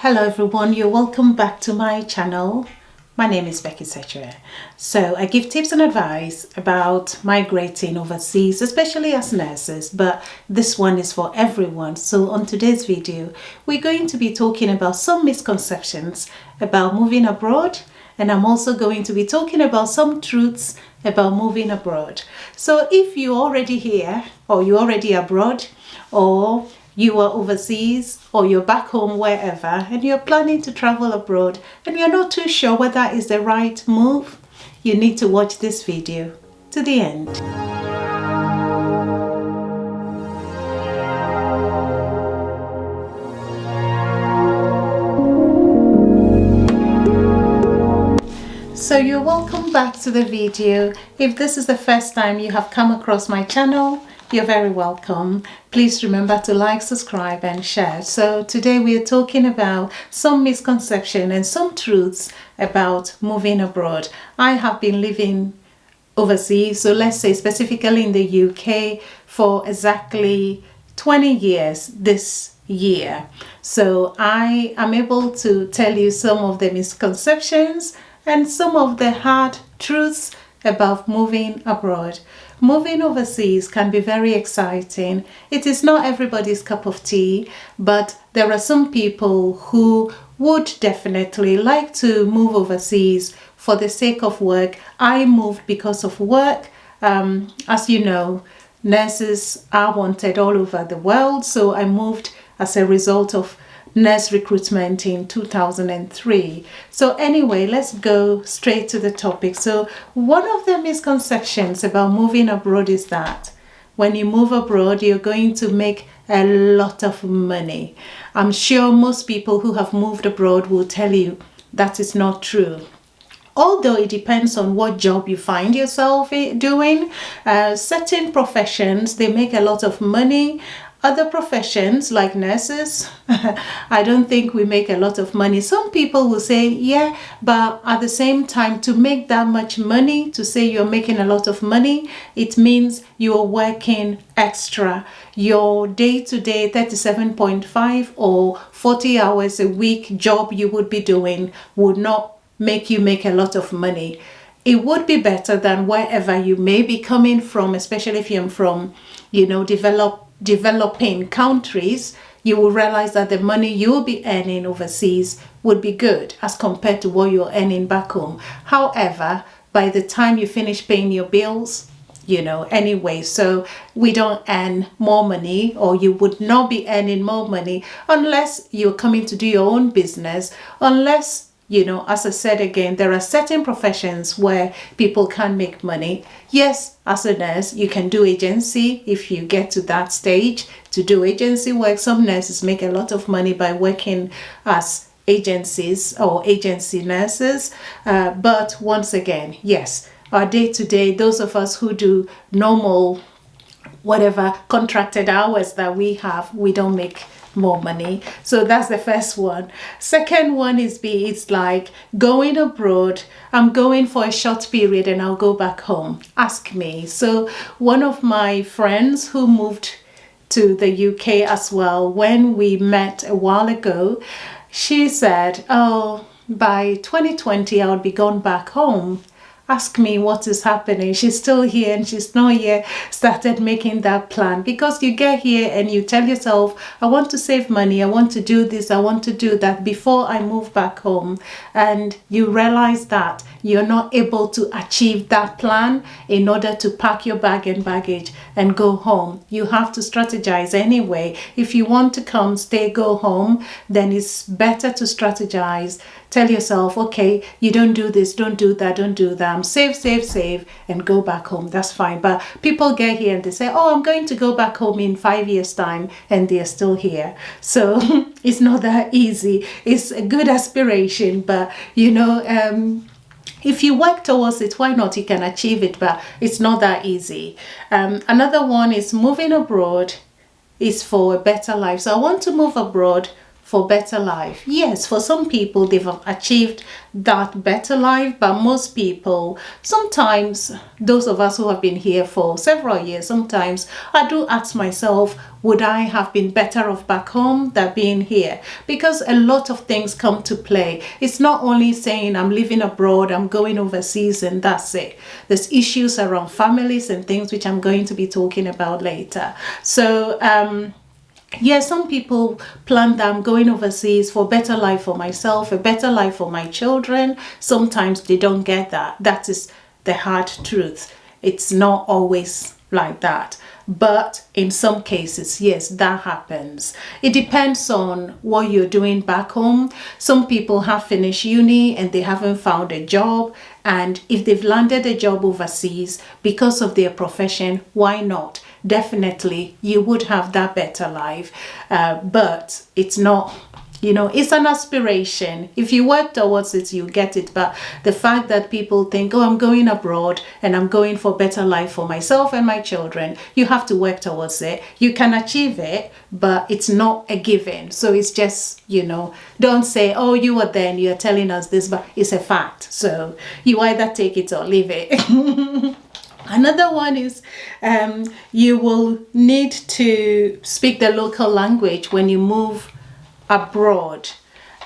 Hello everyone, you're welcome back to my channel. My name is Becky Sechere. So I give tips and advice about migrating overseas, especially as nurses, but this one is for everyone. So on today's video, we're going to be talking about some misconceptions about moving abroad, and I'm also going to be talking about some truths about moving abroad. So if you're already here, or you're already abroad, or you are overseas, or you're back home, wherever, and you're planning to travel abroad and you're not too sure whether that is the right move, you need to watch this video to the end. So you're welcome back to the video. If this is the first time you have come across my channel, you're very welcome. Please remember to like, subscribe and share. So today we are talking about some misconception and some truths about moving abroad. I have been living overseas, so let's say specifically in the UK, for exactly 20 years this year. So I am able to tell you some of the misconceptions and some of the hard truths about moving abroad. Moving overseas can be very exciting. It is not everybody's cup of tea, but there are some people who would definitely like to move overseas for the sake of work. I moved because of work. As you know, nurses are wanted all over the world, so I moved as a result of nurse recruitment in 2003. So anyway, let's go straight to the topic. So one of the misconceptions about moving abroad is that when you move abroad, you're going to make a lot of money. I'm sure most people who have moved abroad will tell you that is not true. Although it depends on what job you find yourself doing. Certain professions, they make a lot of money. Other professions like nurses, I don't think we make a lot of money. Some people will say, yeah, but at the same time, to make that much money, to say you're making a lot of money, it means you're working extra. Your day-to-day 37.5 or 40 hours a week job you would be doing would not make you make a lot of money. It would be better than wherever you may be coming from, especially if you're from, developing countries. You will realize that the money you'll be earning overseas would be good as compared to what you're earning back home. However, by the time you finish paying your bills, anyway, so we don't earn more money, or you would not be earning more money unless you're coming to do your own business, unless as I said again, there are certain professions where people can make money. Yes, as a nurse, you can do agency if you get to that stage to do agency work. Some nurses make a lot of money by working as agencies or agency nurses. But once again, yes, our day-to-day, those of us who do normal, whatever contracted hours that we have, we don't make more money. So that's the first one. Second one is it's like going abroad. I'm going for a short period and I'll go back home. Ask me. So one of my friends who moved to the UK as well, when we met a while ago, she said, oh, by 2020 I'll be gone back home. Ask me what is happening. She's still here and she's not yet started making that plan, because you get here and you tell yourself, I want to save money, I want to do this, I want to do that before I move back home, and you realize that you're not able to achieve that plan in order to pack your bag and baggage and go home. You have to strategize anyway. If you want to come, stay, go home, then it's better to strategize. Tell yourself, okay, you don't do this, don't do that, don't do that. Save, and go back home. That's fine. But people get here and they say, oh, I'm going to go back home in 5 years' time, and they're still here. So it's not that easy. It's a good aspiration, but if you work towards it, why not? You can achieve it, but it's not that easy. Another one is moving abroad is for a better life. So I want to move abroad for better life. Yes, for some people they've achieved that better life, but most people, sometimes those of us who have been here for several years, sometimes I do ask myself, would I have been better off back home than being here? Because a lot of things come to play. It's not only saying I'm living abroad, I'm going overseas, and that's it. There's issues around families and things which I'm going to be talking about later. So yeah, some people plan that I'm going overseas for better life for myself, a better life for my children. Sometimes they don't get that. That is the hard truth. It's not always like that. But in some cases, yes, that happens. It depends on what you're doing back home. Some people have finished uni and they haven't found a job. And if they've landed a job overseas because of their profession, why not? Definitely, you would have that better life. But it's not, it's an aspiration. If you work towards it, you get it. But the fact that people think, oh, I'm going abroad and I'm going for better life for myself and my children, you have to work towards it. You can achieve it, but it's not a given. So it's just, don't say, oh, you were there and you're telling us this, but it's a fact. So you either take it or leave it. Another one is you will need to speak the local language when you move abroad.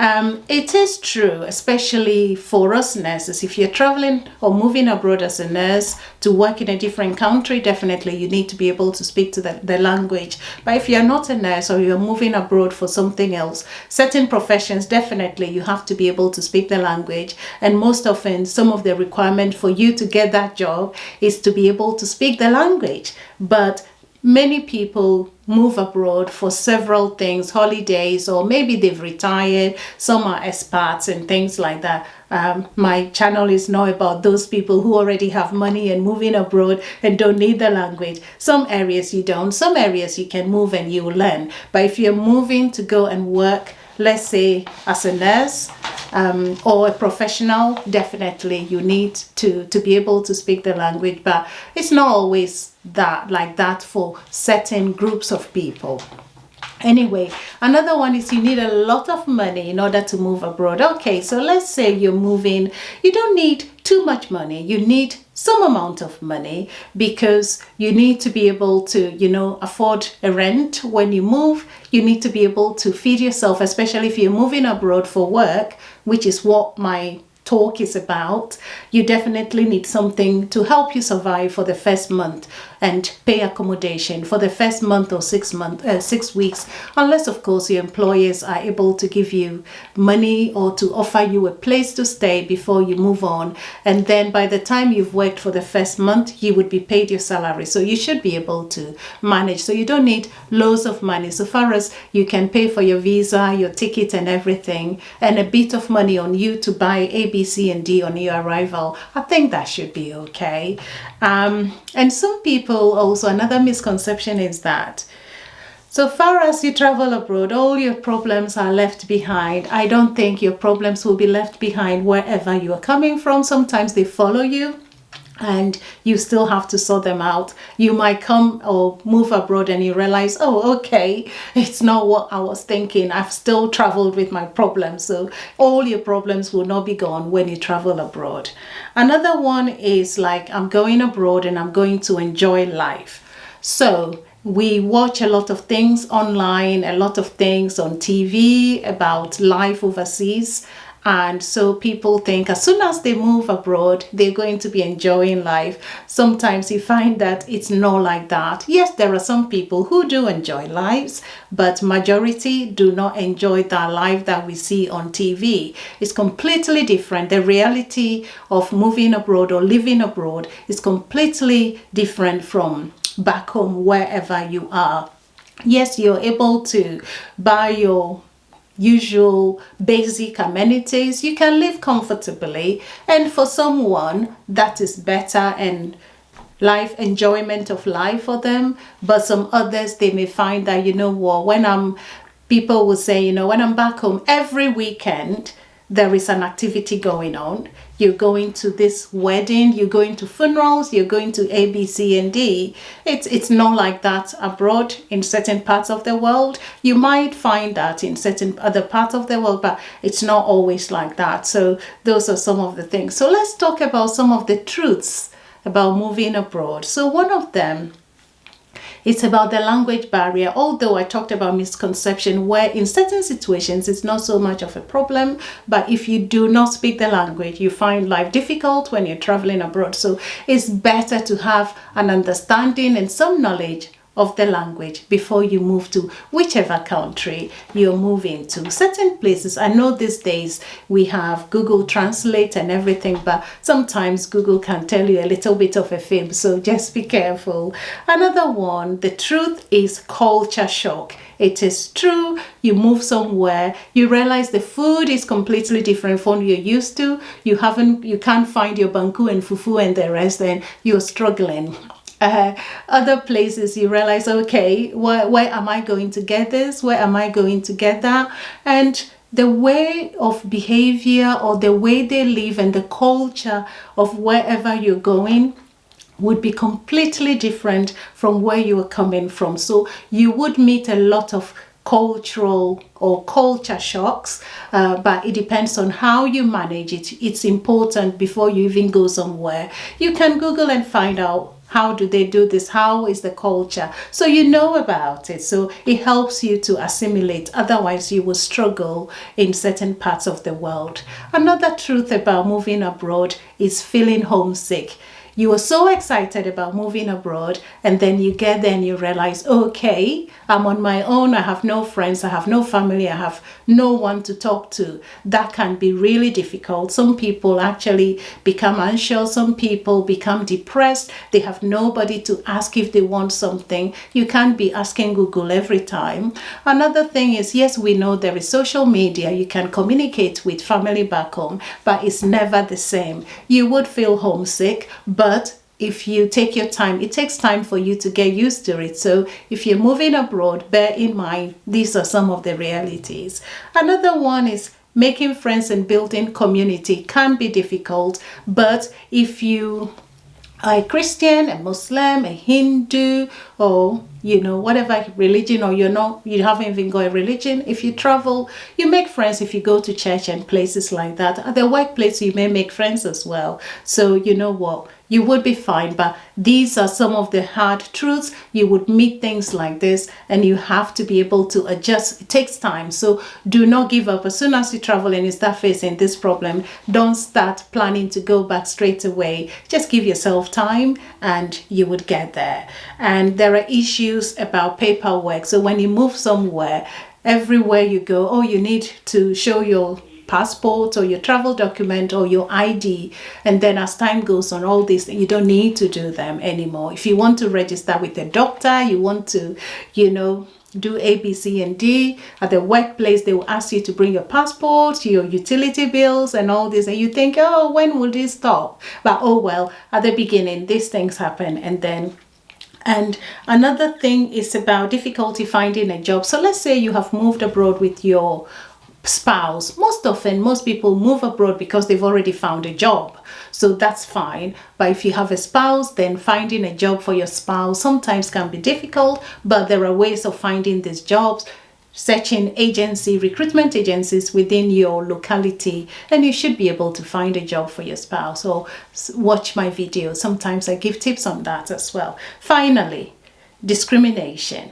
It is true, especially for us nurses. If you're traveling or moving abroad as a nurse to work in a different country, definitely you need to be able to speak to the language. But if you're not a nurse or you're moving abroad for something else, certain professions, definitely you have to be able to speak the language. And most often, some of the requirement for you to get that job is to be able to speak the language. But many people move abroad for several things, holidays, or maybe they've retired. Some are expats and things like that. My channel is not about those people who already have money and moving abroad and don't need the language. Some areas you don't. Some areas you can move and you learn. But if you're moving to go and work, let's say as a nurse or a professional, definitely you need to be able to speak the language. But it's not always like that for certain groups of people. Anyway, another one is you need a lot of money in order to move abroad. Okay, so let's say you're moving, you don't need too much money. You need some amount of money because you need to be able to, afford a rent when you move. You need to be able to feed yourself, especially if you're moving abroad for work, which is what my talk is about. You definitely need something to help you survive for the first month and pay accommodation for the first month or 6 weeks, unless of course your employers are able to give you money or to offer you a place to stay before you move on. And then by the time you've worked for the first month, you would be paid your salary. So you should be able to manage. So you don't need loads of money. So far as you can pay for your visa, your ticket and everything, and a bit of money on you to buy A, B, C, and D on your arrival, I think that should be okay. And some people also, another misconception is that so far as you travel abroad, all your problems are left behind. I don't think your problems will be left behind wherever you are coming from. Sometimes they follow you and you still have to sort them out. You might come or move abroad and you realize, oh, okay, it's not what I was thinking. I've still traveled with my problems. So all your problems will not be gone when you travel abroad. Another one is like, I'm going abroad and I'm going to enjoy life. So we watch a lot of things online, a lot of things on TV about life overseas. And so people think as soon as they move abroad, they're going to be enjoying life. Sometimes you find that it's not like that. Yes, there are some people who do enjoy lives, but majority do not enjoy that life that we see on TV. It's completely different. The reality of moving abroad or living abroad is completely different from back home, wherever you are. Yes, you're able to buy your usual basic amenities. You can live comfortably, and for someone that is better and life enjoyment of life for them. But some others, they may find that, when people will say, when I'm back home every weekend, there is an activity going on. You're going to this wedding, you're going to funerals, you're going to A, B, C, and D. It's not like that abroad in certain parts of the world. You might find that in certain other parts of the world, but it's not always like that. So those are some of the things. So let's talk about some of the truths about moving abroad. So one of them, it's about the language barrier. Although I talked about misconception, where in certain situations it's not so much of a problem, but if you do not speak the language, you find life difficult when you're traveling abroad. So it's better to have an understanding and some knowledge of the language before you move to whichever country you're moving to. Certain places, I know these days we have Google Translate and everything, but sometimes Google can tell you a little bit of a fib, so just be careful. Another one, the truth is culture shock. It is true, you move somewhere, you realize the food is completely different from what you're used to. You can't find your banku and fufu and the rest, and you're struggling. Other places you realize, okay, where am I going to get this? Where am I going to get that? And the way of behavior or the way they live and the culture of wherever you're going would be completely different from where you are coming from. So you would meet a lot of cultural or culture shocks, but it depends on how you manage it. It's important before you even go somewhere. You can Google and find out, how do they do this? How is the culture? So you know about it. So it helps you to assimilate. Otherwise, you will struggle in certain parts of the world. Another truth about moving abroad is feeling homesick. You were so excited about moving abroad, and then you get there and you realize, okay, I'm on my own. I have no friends. I have no family. I have no one to talk to. That can be really difficult. Some people actually become anxious. Some people become depressed. They have nobody to ask if they want something. You can't be asking Google every time. Another thing is, yes, we know there is social media. You can communicate with family back home, but it's never the same. You would feel homesick, but if you take your time, it takes time for you to get used to it. So if you're moving abroad, bear in mind, these are some of the realities. Another one is making friends and building community can be difficult, but if you are a Christian, a Muslim, a Hindu, or whatever religion, or you haven't even got a religion, if you travel, you make friends. If you go to church and places like that, at the workplace you may make friends as well. So you know what, you would be fine. But these are some of the hard truths. You would meet things like this, and you have to be able to adjust. It takes time, so do not give up. As soon as you travel and you start facing this problem, don't start planning to go back straight away. Just give yourself time and you would get there. And there are issues about paperwork. So when you move somewhere, everywhere you go, you need to show your passport or your travel document or your ID, and then as time goes on, all these, you don't need to do them anymore. If you want to register with a doctor, you want to do A, B, C, and D. At the workplace, they will ask you to bring your passport, your utility bills, and all this. And you think, when will this stop? But at the beginning, these things happen. And another thing is about difficulty finding a job. So let's say you have moved abroad with your spouse. Most often, most people move abroad because they've already found a job. So that's fine. But if you have a spouse, then finding a job for your spouse sometimes can be difficult, but there are ways of finding these jobs. Searching recruitment agencies within your locality, and you should be able to find a job for your spouse. Or watch my video. Sometimes I give tips on that as well. Finally, discrimination,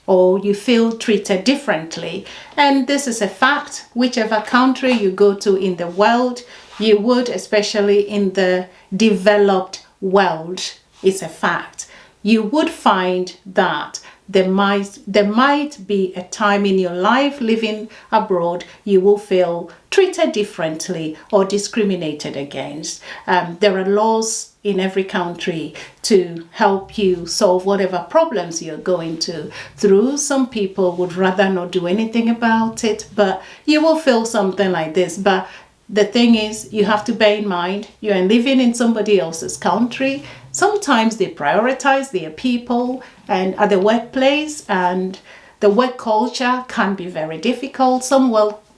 or you feel treated differently. And this is a fact. Whichever country you go to in the world, you would, especially in the developed world, it's a fact. You would find that there might be a time in your life living abroad you will feel treated differently or discriminated against. There are laws in every country to help you solve whatever problems you're going through. Some people would rather not do anything about it, but you will feel something like this. But the thing is, you have to bear in mind, you're living in somebody else's country. Sometimes they prioritize their people, and at the workplace, and the work culture can be very difficult. Some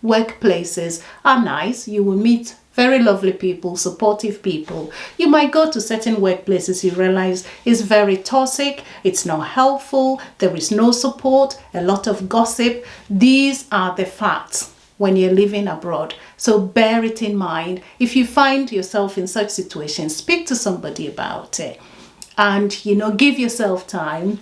workplaces are nice. You will meet very lovely people, supportive people. You might go to certain workplaces, you realize it's very toxic, it's not helpful, there is no support, a lot of gossip. These are the facts when you're living abroad. So bear it in mind. If you find yourself in such situations, speak to somebody about it. And, give yourself time.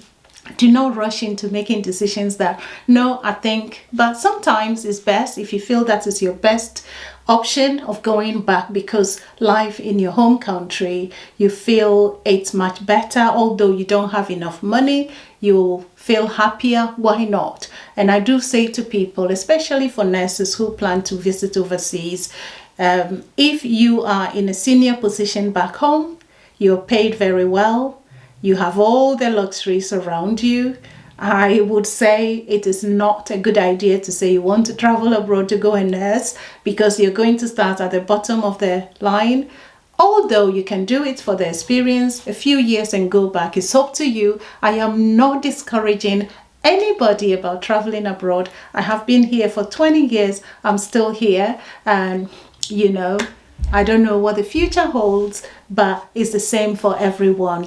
Do not rush into making decisions that, no, I think, but sometimes it's best if you feel that is your best option of going back because life in your home country, you feel it's much better. Although you don't have enough money, you'll feel happier. Why not? And I do say to people, especially for nurses who plan to visit overseas, if you are in a senior position back home, you're paid very well, you have all the luxuries around you, I would say it is not a good idea to say you want to travel abroad to go and nurse, because you're going to start at the bottom of the line. Although you can do it for the experience, a few years and go back, it's up to you. I am not discouraging anybody about traveling abroad. I have been here for 20 years. I'm still here. And, I don't know what the future holds, but it's the same for everyone.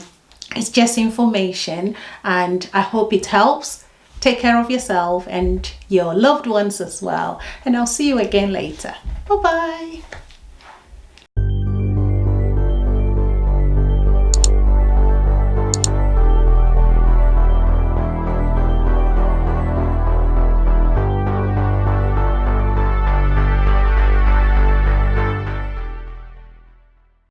It's just information, and I hope it helps. Take care of yourself and your loved ones as well. And I'll see you again later. Bye-bye.